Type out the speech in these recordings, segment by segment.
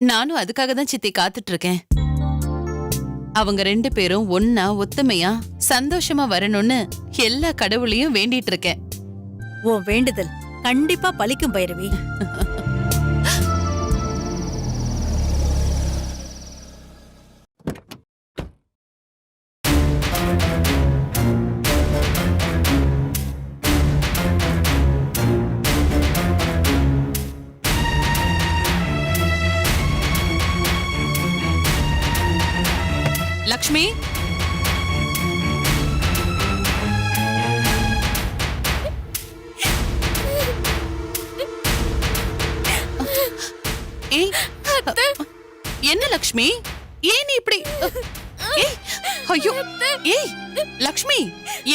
நானும் அதுக்காக தான் சித்தி காத்துட்டு இருக்கேன். அவங்க 2 பேரும் ஒன்னா ஒத்துமையா சந்தோஷமா வரணும்னு எல்லா கடவுளையும் வேண்டிட்டு இருக்கேன். உன் வேண்டுதல் கண்டிப்பா பலிக்கும் பைரவி. லக்ஷ்மி, ஏய் என்ன லக்ஷ்மி, ஏன் நீ இப்படி? ஏய் ஐயோ, ஏய் லக்ஷ்மி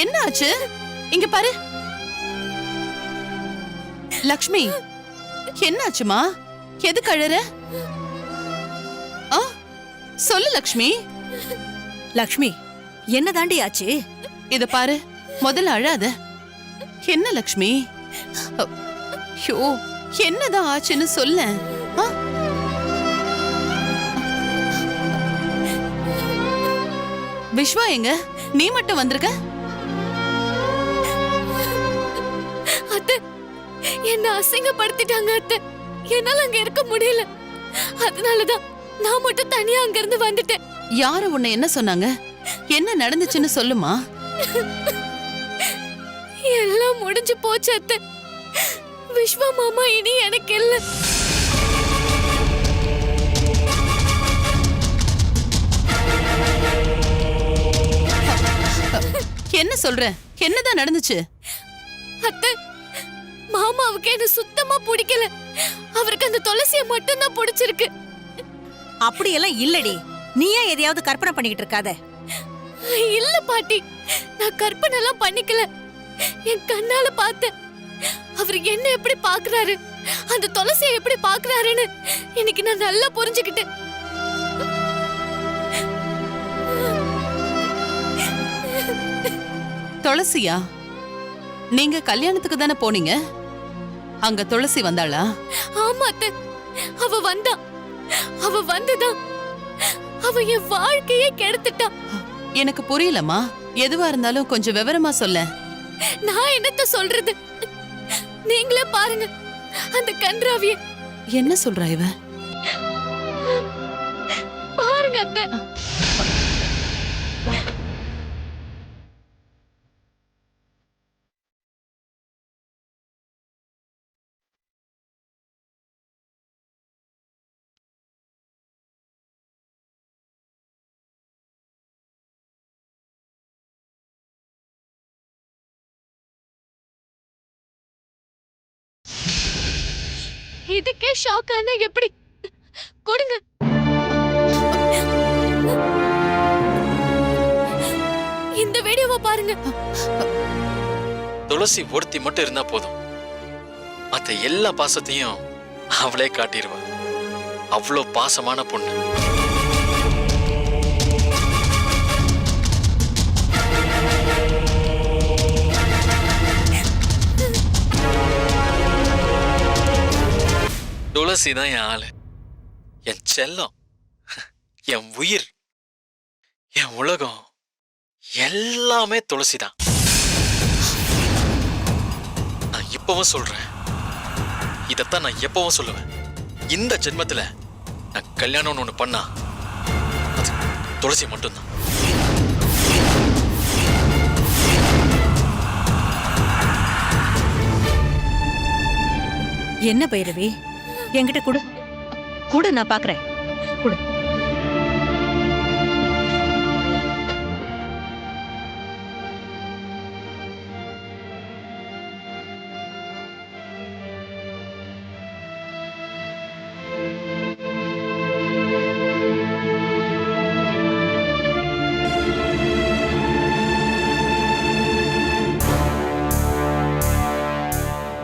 என்ன ஆச்சு? இங்க பாரு லக்ஷ்மி, என்ன ஆச்சுமா? எதுக்கு அழற? சொல்லு லக்ஷ்மி. லக்ஷ்மி, என்ன தாண்டி ஆச்சு? இத பாரு, முதல்ல அழாத. என்ன லக்ஷ்மி? ஐயோ, என்னதான் ஆச்சுன்னு சொல்ல. விஸ்வா எங்க? நீ மட்டும் வந்திருக்க? அத்தை, என்ன அசிங்கப்படுத்திட்டாங்க அத்தை. என்னால அங்க இருக்க முடியல. அதனாலதான் நான் மட்டும் தனியா அங்க இருந்து வந்துட்டேன். யாரு உன்னை என்ன சொன்னாங்க? என்ன நடந்துச்சுன்னு சொல்லுமா. எல்லாம் முடிஞ்சு போச்சு அத்தை. விஸ்வா மாமா இனி எனக்கு இல்ல. என்ன சொல்ற? என்னதான் நடந்துச்சு? அத்தை, மாமாவுக்கு என்ன சுத்தமா பிடிக்கல. அவருக்கு அந்த துளசிய மட்டும் தான் பிடிச்சிருக்கு. அப்படியெல்லாம் இல்லடி. நீ ஏன் எதையாவது கற்பனை பண்ணிக்கிட்டு இருக்காத? இல்ல பாட்டி, நான் கற்பனை எல்லாம் பண்ணிக்கல. என் கண்ணால பார்த்தேன். அவர் என்ன எப்படி பாக்குறாரு, அந்த துளசியை எப்படி பாக்குறாருன்னு இன்னைக்கு நான் நல்லா புரிஞ்சுக்கிட்டேன். துளசியா? நீங்க கல்யாணத்துக்கு தானே போனீங்க? அங்க துளசி வந்தாளா? ஆமா அத்தை, அவ வந்தா. அவ வந்துதான் அவ என் வாழ்க்கையே கெடுத்துட்டா. எனக்கு புரியலமா. எதுவா இருந்தாலும் கொஞ்சம் விவரமா சொல்ல. நான் என்னத்த சொல்றது? நீங்களே பாருங்க அந்த கன்றாவிய. என்ன சொல்றா இவ? பாருங்க அத்தை. இதுக்கே ஷாக் ஆனா எப்படி? கொடுங்க. இந்த வீடியோவை பாருங்க. துளசி ஒருத்தி மட்டும் இருந்தா போதும், மத்த எல்லா பாசத்தையும் அவளே காட்டிடுவா. அவ்வளோ பாசமான பொண்ணு. துளசி தான் என் ஆளு, என் செல்லம், என் உயிர், என் உலகம், எல்லாமே துளசி தான். நான் இப்பவும் சொல்றேன், இதத்தான் நான் எப்பவும் சொல்லுவேன். இந்த ஜென்மத்துல நான் கல்யாணம்னு ஒண்ணு பண்ணா அது துளசி மட்டும்தான். என்ன பைரவி? என்கிட்ட கொடு. கூட நான் பாக்குறேன். கொடு.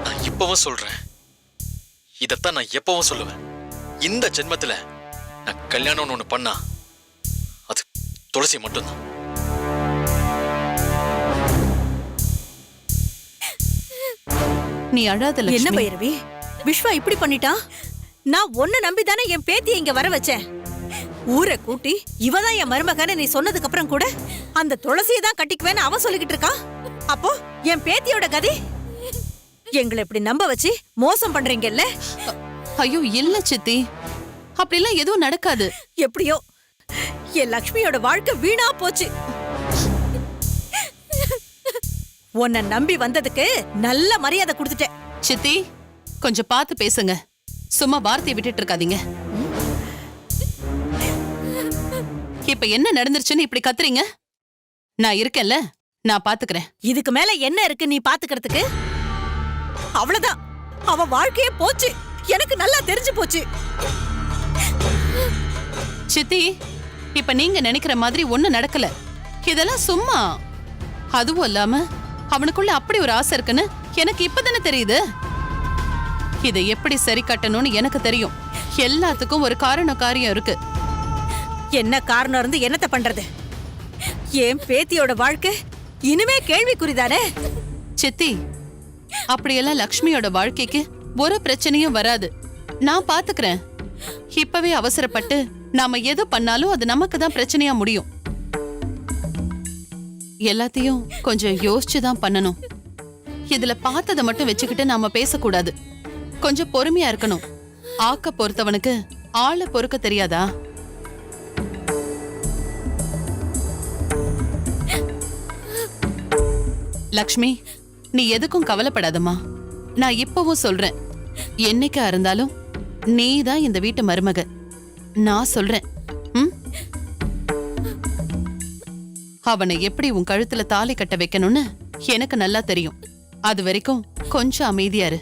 நான் இப்பவும் சொல்றேன், இதத்தான் நான் எப்பவும் சொல்லுவேன். இந்த ஜென்மத்துல நான் கல்யாணம்னு ஒண்ணு பண்ணா அது துளசி மட்டும்தான். நீ அழாத என்ன லக்ஷ்மி. பைரவி? விஸ்வா இப்படி பண்ணிட்டா? நான் ஒன்ன நம்பி தானே என் பேத்தியை இங்க வர வச்சேன். ஊரை கூட்டி இவதான் என் மருமகன்னு நீ சொன்னதுக்கு அப்புறம் கூட அந்த துளசியை தான் கட்டிக்குவேன்னு அவன் சொல்லிக்கிட்டு இருக்கான். அப்போ என் பேத்தியோட கதி? எங்களை இப்படி நம்ப வச்சு மோசம் பண்றீங்கல்ல? ஐயோ இல்ல சித்தி, அப்படிலாம் எதுவும் நடக்காது. எப்படியோ என் லக்ஷ்மியோட வாழ்க்கை வீணா போச்சு. உன்னை நம்பி வந்ததுக்கு நல்ல மரியாதை கொடுத்துட்டேன். சித்தி கொஞ்சம் பார்த்து பேசுங்க, சும்மா வார்த்தையை விட்டுட்டு இருக்காதீங்க. இப்ப என்ன நடந்துருச்சுன்னு இப்படி கத்துறீங்க? நான் இருக்கேன்ல, நான் பாத்துக்கிறேன். இதுக்கு மேல என்ன இருக்கு நீ பாத்துக்கிறதுக்கு? அவ்வளவுதான், அவ வாழ்க்கையே போச்சு. எனக்கு நல்லா தெரிஞ்சு போச்சு. சித்தி இப்ப நீங்க நினைக்கிற மாதிரி ஒண்ணு நடக்கல. இதெல்லாம் சும்மா. அதுவும் இல்லாம அவனுக்குள்ள அப்படி ஒரு ஆசை இருக்குன்னு எனக்கு இப்பதானே தெரியுது. இதை எப்படி சரி கட்டணும்னு எனக்கு தெரியும். எல்லாத்துக்கும் ஒரு காரியம் இருக்கு. என்ன காரணம் இருந்து என்னத்த பண்றது? என் பேத்தியோட வாழ்க்கை இனிமே கேள்விக்குறிதானே? சித்தி அப்படியெல்லாம் லக்ஷ்மியோட வாழ்க்கைக்கு ஒரு பிரச்சனையும் வராது. நான் பாத்துக்கிறேன். இப்பவே அவசரப்பட்டு நாம எது பண்ணாலும் அது நமக்கு தான் பிரச்சனையா முடியும். எல்லாத்தையும் கொஞ்சம் யோசிச்சுதான் பண்ணணும். இதுல பார்த்ததை மட்டும் வச்சுக்கிட்டு நாம பேசக்கூடாது. கொஞ்சம் பொறுமையா இருக்கணும். ஆக்க பொறுத்தவனுக்கு ஆளை பொறுக்க தெரியாதா? லக்ஷ்மி, நீ எதுக்கும் கவலைப்படாதம்மா. நான் இப்பவும் சொல்றேன், என்னைக்கா இருந்தாலும் நீ தான் இந்த வீட்டு மருமக. நான் சொல்றேன். அவனை எப்படி உன் கழுத்துல தாலி கட்ட வைக்கணும்னு எனக்கு நல்லா தெரியும். அது வரைக்கும் கொஞ்சம் அமைதியா இரு.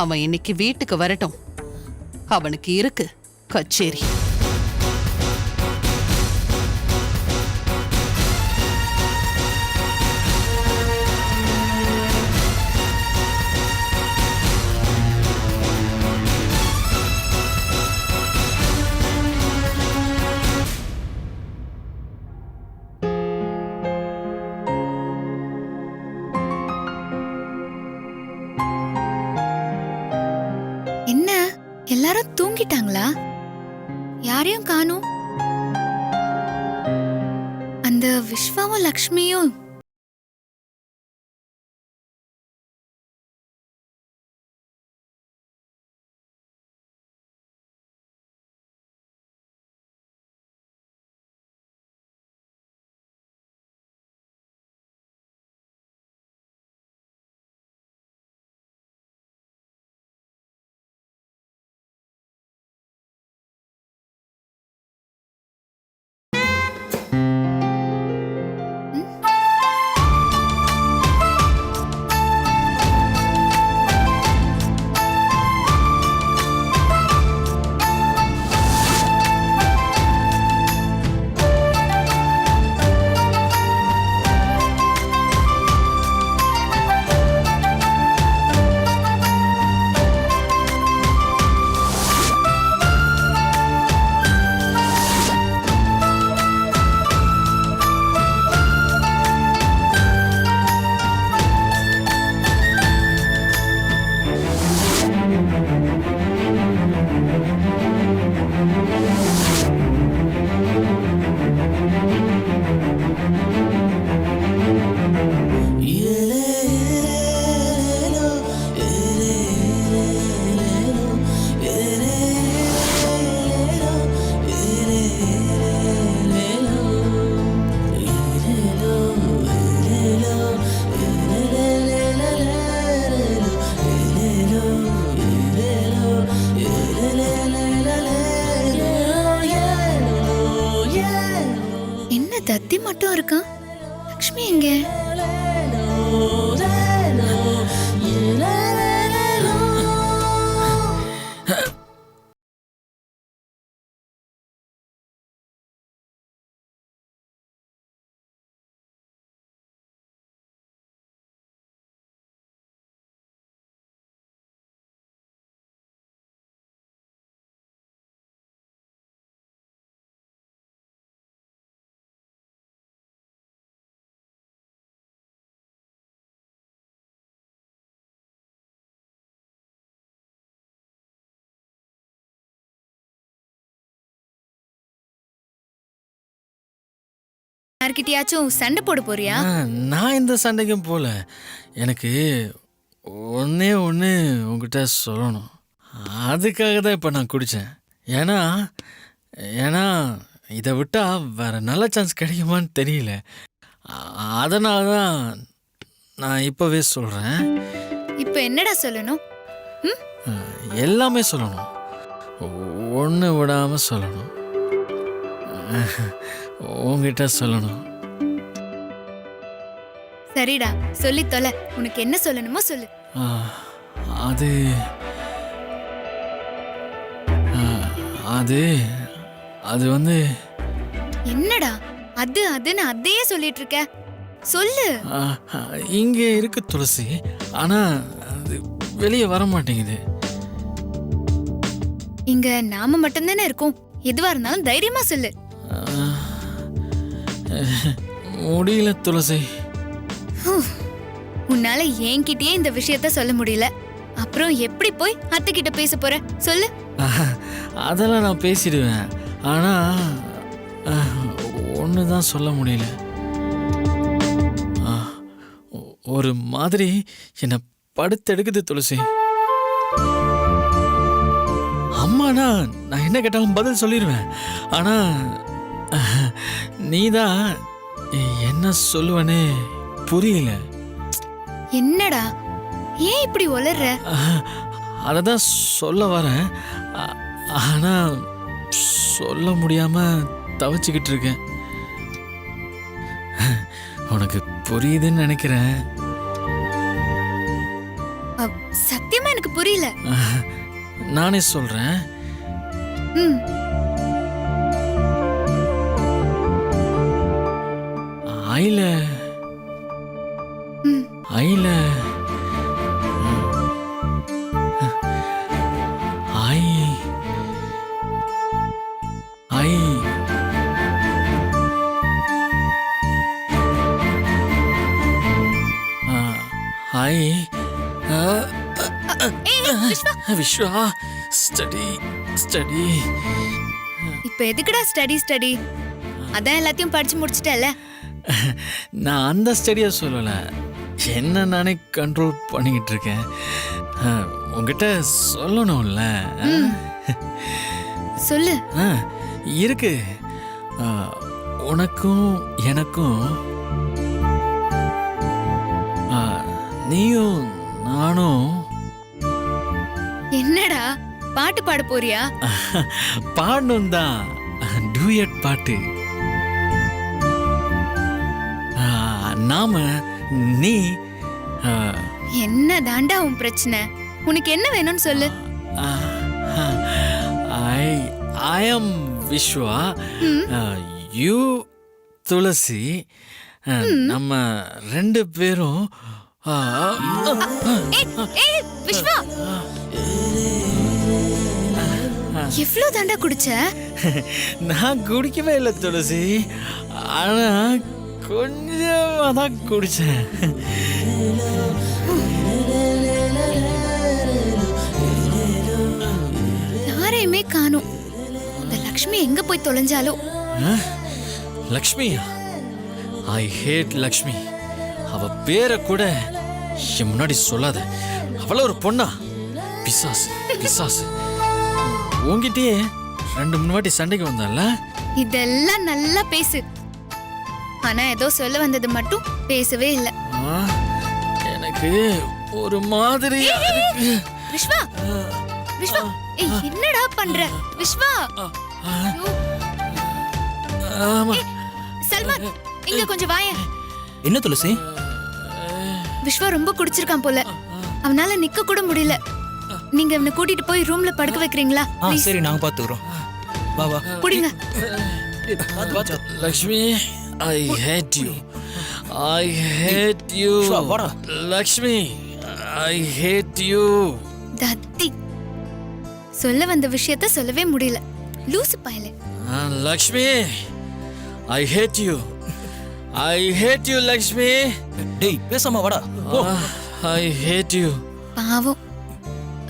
அவன் இன்னைக்கு வீட்டுக்கு வரட்டும். அவனுக்கு இருக்கு கச்சேரி. என்ன எல்லாரும் தூங்கிட்டாங்களா? யாரையும் காணோம். அந்த விஸ்வாவும் லக்ஷ்மியும் யார்கிட்டயாச்சும் சண்டை போட போறியா? நான் இந்த சண்டைக்கும் போல. எனக்கு ஒன்னே ஒன்று உங்ககிட்ட சொல்லணும். அதுக்காக தான் இப்போ நான் குடித்தேன். ஏன்னா ஏன்னா இதை விட்டால் வேற நல்ல சான்ஸ் கிடைக்குமான்னு தெரியல. அதனால தான் நான் இப்போவே சொல்கிறேன். இப்ப என்னடா சொல்லணும்? எல்லாமே சொல்லணும், ஒன்று விடாமல் சொல்லணும், உங்ககிட்ட சொல்லணும். சரிடா, சொல்லி தொலை. உனக்கு என்ன சொல்லணுமோ சொல்லு. அது அது அது வந்து என்னடா அதுன்னு அதையே சொல்லிட்டு இருக்க? சொல்லு. இங்கே இருக்கு துளசி, ஆனால் அது வெளியே வர மாட்டேங்குது. இங்க நாம மட்டும்தானே இருக்கோம். எதுவா இருந்தாலும் தைரியமா சொல்லு. முடியல துளசி. உன்னால என்கிட்டயே இந்த விஷயத்த சொல்ல முடியல, அப்புறம் எப்படி போய் அத்தை கிட்ட பேச போற? சொல்லு. அதெல்லாம் நான் பேசிடுவேன், ஆனா ஒன்று தான் சொல்ல முடியல. ஒரு மாதிரி என்னை படுத்தெடுக்குது துளசி. அம்மானா நான் என்ன கேட்டாலும் பதில் சொல்லிடுவேன், ஆனா நீதான் என்ன சொல்லுவனே புரியல. என்னடா ஏன் இப்படி உளர்ற? அததான் சொல்ல வரேன், ஆனா சொல்ல முடியாம தவிச்சுக்கிட்டு இருக்கேன். உனக்கு புரியுதுன்னு நினைக்கிறேன். சத்தியமா எனக்கு புரியல. நானே சொல்றேன். ஐல ஐல ஐ ஐ ஐ விஸ்வா ஸ்டடி ஸ்டடி. இப்ப எதுக்குடா ஸ்டடி? அதான் எல்லாத்தையும் படிச்சு முடிச்சிட்டல. நான் அந்த ஸ்டடியை சொல்லலை, என்ன நானே கண்ட்ரோல் பண்ணிக்கிட்டு இருக்கேன். உங்ககிட்ட சொல்லணும்ல. சொல்லு. இருக்கு, உனக்கும் எனக்கும், நீயும் நானும். என்னடா பாட்டு பாட போறியா? பாடணும் தான், டூயட் பாட்டு. நாம நீ. என்ன தாண்டா உன் பிரச்சனை? உனக்கு என்ன வேணும்னு சொல்லு. I am விஸ்வா, யூ துளசி. நம்ம ரெண்டு பேரும். விஸ்வா, எவ்வளவு தாண்டா குடிச்ச? நான் குடிக்கவே இல்லை துளசி, ஆனா கொஞ்சமா தான் குடிச்சேன். யாரையுமே காணோம். இந்த லக்ஷ்மி எங்க போய் தொலைஞ்சாலோ? லக்ஷ்மியா? ஐ ஹேட் லக்ஷ்மி. அவ பேரை கூட என் முன்னாடி சொல்லாத. அவள ஒரு பொண்ணா? பிசாசு பிசாசு. உங்ககிட்டயே 2-3 வாட்டி சண்டைக்கு வந்தால. இதெல்லாம் நல்லா பேசு, ஆனா ஏதோ சொல்ல வந்தது மட்டும் பேசவே இல்ல. எனக்கு ஒரு மாதிரியா இருக்கு. விஸ்வா, விஸ்வா, என்னடா பண்ற? விஸ்வா, சல்மான், இங்க கொஞ்சம் வாயேன். என்ன துளசி? விஸ்வா ரொம்ப குடிச்சிருக்கான் போல, அவனால நிக்க கூட முடியல. நீங்க அவனை கூட்டிட்டு போய் ரூம்ல படுக்க வைக்கிறீங்களா? சரி, நாங்க பாத்துக்கிறோம். வா வா, புடிங்க. Lakshmi, I hate you. I hate you. வாடா. Lakshmi, I hate you. தத்தி, சொல்ல வந்த விஷயத்த சொல்லவே முடியல. லூசு பயலே. Lakshmi, I hate you. I hate you, Lakshmi. டேய், பேசாம வாடா. I hate you. பாவம்,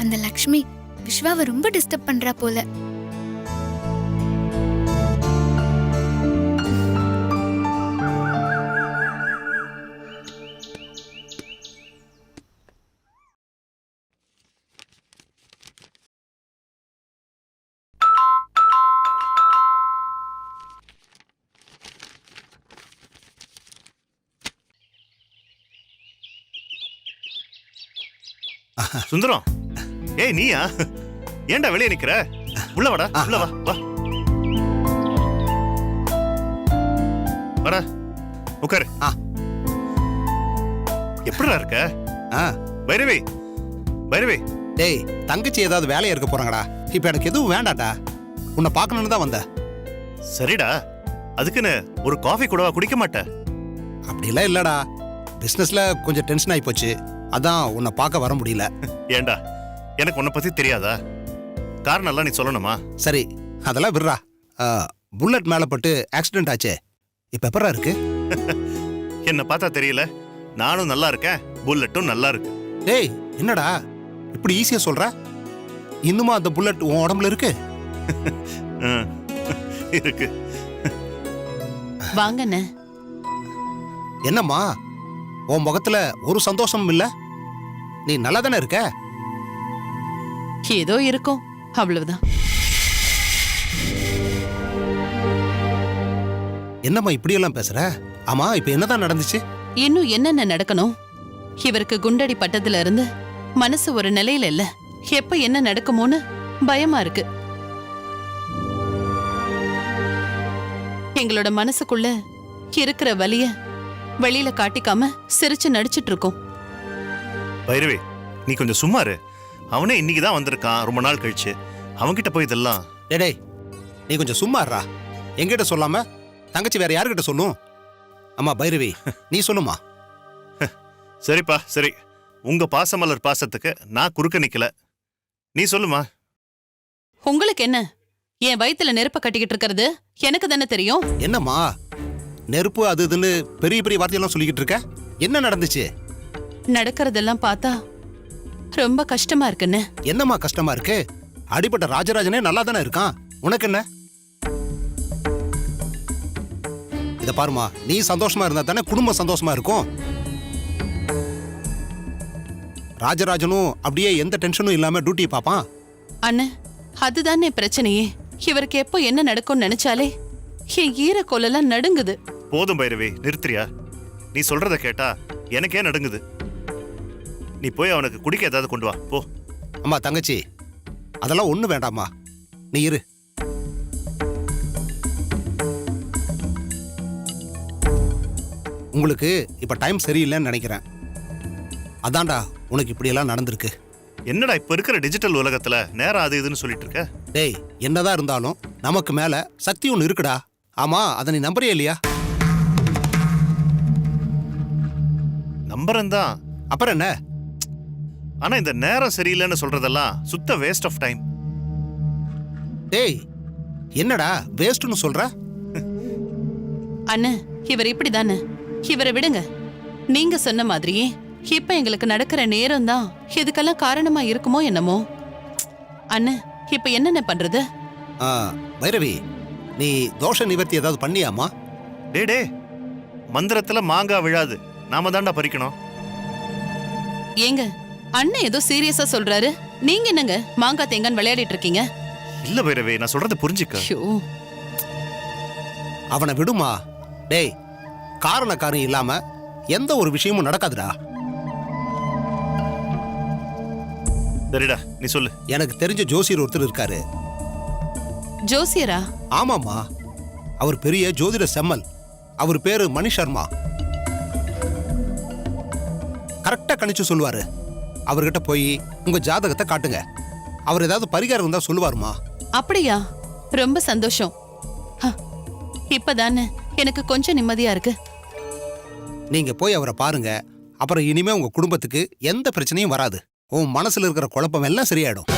அந்த லக்ஷ்மி விஸ்வாவை ரொம்ப டிஸ்டர்ப் பண்றா போல. சுந்தரம், ஏய் நீயா? ஏன்டா வெளியே நிக்கிற? உள்ள வாடா, உள்ள வா வா. வாடா, உட்காரு. எப்படிடா இருக்க? பைரவி, பைரவி. டேய், தங்கச்சி ஏதாவது வேலையா இருக்க போறாங்கடா. இப்ப எனக்கு எதுவும் வேண்டாடா, உன்னை பார்க்கணும்னு தான் வந்தேன். சரிடா, அதுக்குன்னு ஒரு காஃபி கூடவா குடிக்க மாட்டேன்? அப்படிலாம் இல்லடா, பிசினஸ்ல கொஞ்சம் டென்ஷன் ஆகி போச்சு, அதான் உன்னை பார்க்க வர முடியல. ஏண்டா, எனக்கு உன்னை பத்தி தெரியாதா? காரணம் எல்லாம் நீ சொல்லணுமா? சரி, அதெல்லாம் விடுறா. புல்லட் மேல பட்டு ஆக்சிடென்ட் ஆச்சே, இப்ப எப்பரா இருக்கு? என்ன பார்த்தா தெரியல, நானும் நல்லா இருக்கேன், புல்லட்டும் நல்லா இருக்கு. டேய், என்னடா இப்படி ஈஸியா சொல்ற? இன்னுமா அந்த புல்லட் உன் உடம்புல இருக்கு? இருக்கு. வாங்கண்ணே. என்னம்மா உன் முகத்துல ஒரு சந்தோஷமும் இல்ல? நீ நல்லா தானே இருக்க? ஏதோ இருக்கும், அவ்வளவுதான். என்னம்மா இப்படியெல்லாம் பேசுற? ஆமா, இப்ப என்னதான் நடந்துச்சு? இன்னும் என்னென்ன நடக்கணும்? இவருக்கு குண்டடி பட்டதுல இருந்து மனசு ஒரு நிலையில இல்ல. எப்ப என்ன நடக்குமோன்னு பயமா இருக்கு. எங்களோட மனசுக்குள்ள இருக்கிற வலிய வெளியில காட்டிக்காம சிரிச்சு நடிச்சிட்டு இருக்கோம். பைரவி, நீ கொஞ்சம் சும்மாரு. அவனே இன்னைக்குதான் வந்திருக்கான், ரொம்ப நாள் கழிச்சு. அவன்கிட்ட போய் இதெல்லாம். டேய், நீ கொஞ்சம் சும்மாறா. என்கிட்ட சொல்லாம தங்கச்சி வேற யாருக்கிட்ட சொல்லும்? அம்மா பைரவி, நீ சொல்லுமா. சரிப்பா, சரி. உங்க பாசமலர் பாசத்துக்கு நான் குறுக்க நிக்கல, நீ சொல்லுமா. உங்களுக்கு என்ன? என் வயித்துல நெருப்ப கட்டிக்கிட்டு இருக்கிறது எனக்கு தானே தெரியும். என்னம்மா நெருப்பு அது இதுன்னு பெரிய பெரிய வார்த்தையெல்லாம் சொல்லிக்கிட்டு இருக்க? என்ன நடந்துச்சு? நடக்கிறதெல்லாம் பார்த்தா ரொம்ப கஷ்டமா இருக்குன்னு. என்னம்மா கஷ்டமா இருக்கு? அடிப்பட்ட ராஜராஜனே நல்லா தானே இருக்கான், உனக்கு என்ன? இத பாருமா, நீ சந்தோஷமா இருந்தா தானே குடும்பம் சந்தோஷமா இருக்கும். ராஜராஜனும் அப்படியே எந்த டென்ஷனும் இல்லாம டியூட்டி பாப்பான். அண்ணே, அதுதானே பிரச்சனையே. இவருக்கு எப்போ என்ன நடக்கும்னு நினைச்சாலே என் ஈர கொல்லெல்லாம் நடுங்குது. போதும் பைரவி, நிறுத்துறியா? நீ சொல்றத கேட்டா எனக்கே நடுங்குது. நீ போய் அவனுக்கு குடிக்க ஏதாவது கொண்டு வா போ. அம்மா தங்கச்சி, அதெல்லாம் ஒண்ணு வேண்டாம்மா, நீ இரு. உங்களுக்கு இப்ப டைம் சரியில்லைன்னு நினைக்கிறேன். அதான்டா உனக்கு இப்படியெல்லாம் நடந்திருக்கு. என்னடா இப்ப இருக்கிற டிஜிட்டல் உலகத்துல நேரம் அது இதுன்னு சொல்லிட்டு இருக்க? டேய், என்னதான் இருந்தாலும் நமக்கு மேல சக்தி ஒண்ணு இருக்குடா. ஆமா, அதை நீ நம்புறியா இல்லையா? நம்புறேன் தான். அப்புறம் என்ன? ஆனா இந்த நேரம் சரியில்லைன்னு சொல்றதெல்லாம் சுத்த வேஸ்ட் ஆஃப் டைம். டேய், என்னடா வேஸ்ட்னு சொல்ற? அண்ணே, இவர் இப்படிதானே. இவரை விடுங்க. நீங்க சொன்ன மாதிரியே இப்ப எங்களுக்கு நடக்கிற நேரம் தான் இதுக்கெல்லாம் காரணமா இருக்குமோ என்னமோ. அண்ணே, இப்ப என்னென்ன பண்றது? பைரவி, நீ தோஷ நிவர்த்தி ஏதாவது பண்ணியாமா? டே, மந்திரத்துல மாங்காய் விழாது, நாம தாண்டா பறிக்கணும். ஏங்க, அண்ணன் ஏதோ சீரியஸா சொல்றாரு, நீங்க என்னங்க மாங்காய் தேங்கான்னு விளையாடிட்டு இருக்கீங்க? இல்ல பைரவி, நான் சொல்றத புரிஞ்சுக்க. ஐயோ, அவனை விடுமா. டேய், காரணக்காரம் இல்லாம எந்த ஒரு விஷயமும் நடக்காதுடா. சரிடா, நீ சொல்லு. எனக்கு தெரிஞ்ச ஜோசியர் ஒருத்தர் இருக்காரு. ஜோசியரா? ஆமாம்மா, அவர் பெரிய ஜோதிட செம்மல். அவர் பேரு மணி சர்மா. கரெக்டா கணிச்சு சொல்லுவாரு. அவர்கிட்ட போய் உங்க ஜாதகத்தை காட்டுங்க, அவர் ஏதாவது பரிகாரம் இருந்தா சொல்லுவாருமா. அப்படியா? ரொம்ப சந்தோஷம். இப்பதானே எனக்கு கொஞ்சம் நிம்மதியா இருக்கு. நீங்க போய் அவரை பாருங்க, அப்புறம் இனிமே உங்க குடும்பத்துக்கு எந்த பிரச்சனையும் வராது. உன் மனசுல இருக்கிற குழப்பம் எல்லாம் சரியாயிடும்.